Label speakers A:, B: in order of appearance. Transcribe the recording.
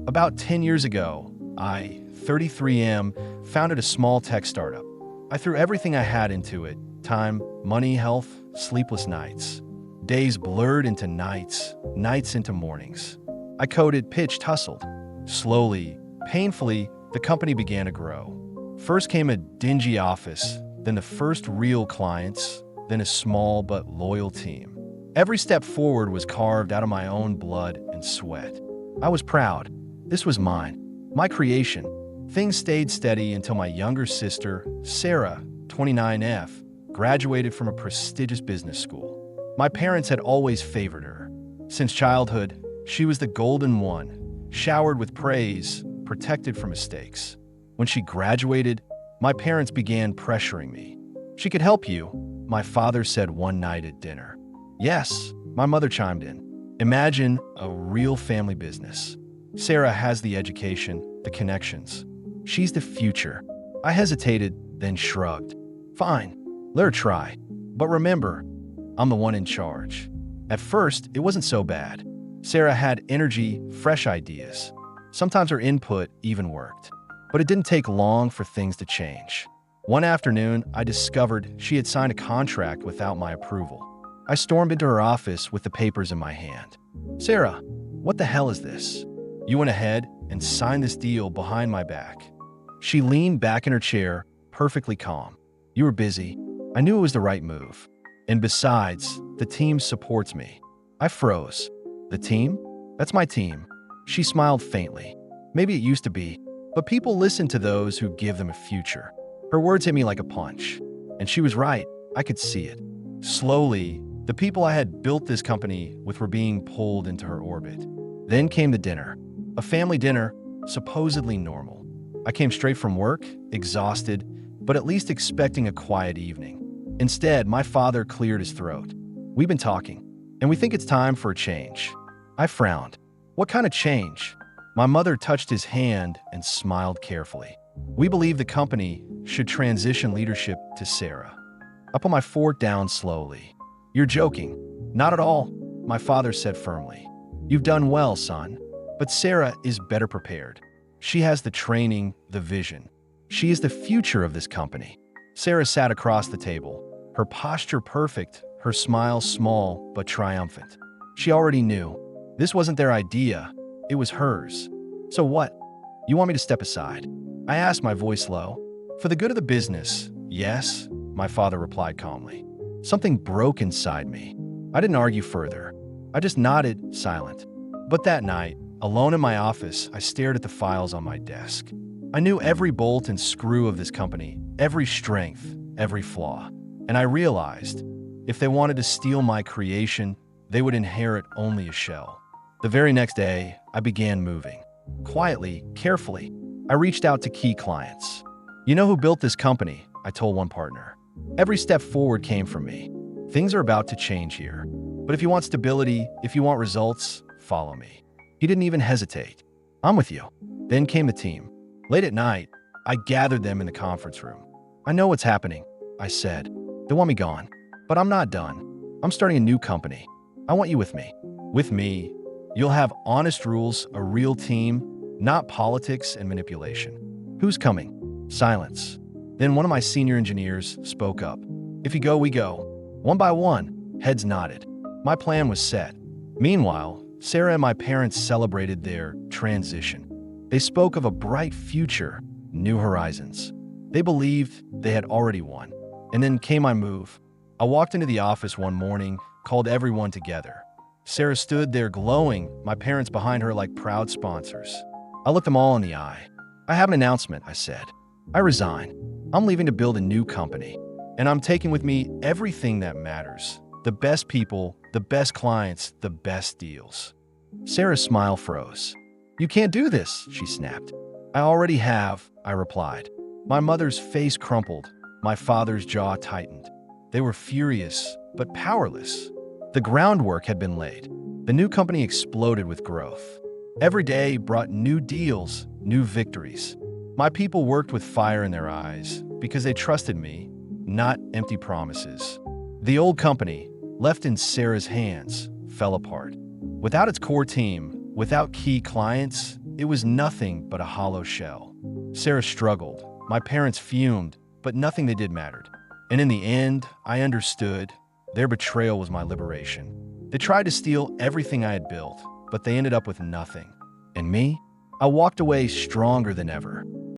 A: About 10 years ago, I, 33 founded a small tech startup. I threw everything I had into it: time, money, health, sleepless nights. Days blurred into nights, nights into mornings. I coded, pitched, hustled. Slowly, painfully, the company began to grow. First came a dingy office, then the first real clients, then a small but loyal team. Every step forward was carved out of my own blood and sweat. I was proud. This was mine, my creation. Things stayed steady until my younger sister, Sarah, 29F, graduated from a prestigious business school. My parents had always favored her. Since childhood, she was the golden one, showered with praise, protected from mistakes. When she graduated, my parents began pressuring me. "She could help you," my father said one night at dinner. "Yes," my mother chimed in. "Imagine a real family business. Sarah has the education, the connections. She's the future." I hesitated, then shrugged. "Fine, let her try. But remember, I'm the one in charge." At first, it wasn't so bad. Sarah had energy, fresh ideas. Sometimes her input even worked. But it didn't take long for things to change. One afternoon, I discovered she had signed a contract without my approval. I stormed into her office with the papers in my hand. "Sarah, what the hell is this? You went ahead and signed this deal behind my back." She leaned back in her chair, perfectly calm. "You were busy. I knew it was the right move. And besides, the team supports me." I froze. "The team? That's my team." She smiled faintly. "Maybe it used to be, but people listen to those who give them a future." Her words hit me like a punch. And she was right. I could see it. Slowly, the people I had built this company with were being pulled into her orbit. Then came the dinner. A family dinner, supposedly normal. I came straight from work, exhausted, but at least expecting a quiet evening. Instead, my father cleared his throat. "We've been talking, and we think it's time for a change." I frowned. "What kind of change?" My mother touched his hand and smiled carefully. "We believe the company should transition leadership to Sarah." I put my fork down slowly. "You're joking." "Not at all," my father said firmly. "You've done well, son. But Sarah is better prepared. She has the training, the vision. She is the future of this company." Sarah sat across the table, her posture perfect, her smile small but triumphant. She already knew. This wasn't their idea, it was hers. "So what? You want me to step aside?" I asked, my voice low. "For the good of the business, yes," my father replied calmly. Something broke inside me. I didn't argue further. I just nodded, silent. But that night, alone in my office, I stared at the files on my desk. I knew every bolt and screw of this company, every strength, every flaw. And I realized, if they wanted to steal my creation, they would inherit only a shell. The very next day, I began moving. Quietly, carefully, I reached out to key clients. "You know who built this company?" I told one partner. "Every step forward came from me. Things are about to change here. But if you want stability, if you want results, follow me." He didn't even hesitate. "I'm with you." Then came the team. Late at night, I gathered them in the conference room. "I know what's happening," I said. "They want me gone. But I'm not done. I'm starting a new company. I want you with me." "With me, you'll have honest rules, a real team, not politics and manipulation." "Who's coming?" Silence. Then one of my senior engineers spoke up. "If you go, we go." One by one, heads nodded. My plan was set. Meanwhile, Sarah and my parents celebrated their transition. They spoke of a bright future, new horizons. They believed they had already won. And then came my move. I walked into the office one morning, called everyone together. Sarah stood there glowing, my parents behind her like proud sponsors. I looked them all in the eye. "I have an announcement," I said. "I resign. I'm leaving to build a new company. And I'm taking with me everything that matters. The best people, the best clients, the best deals." Sarah's smile froze. "You can't do this," she snapped. "I already have," I replied. My mother's face crumpled. My father's jaw tightened. They were furious, but powerless. The groundwork had been laid. The new company exploded with growth. Every day brought new deals, new victories. My people worked with fire in their eyes because they trusted me, not empty promises. The old company, left in Sarah's hands, fell apart. Without its core team, without key clients, It was nothing but a hollow shell. Sarah struggled. My parents fumed, but nothing they did mattered. And in the end, I understood. Their betrayal was my liberation. They tried to steal everything I had built, but they ended up with nothing. And me? I walked away stronger than ever.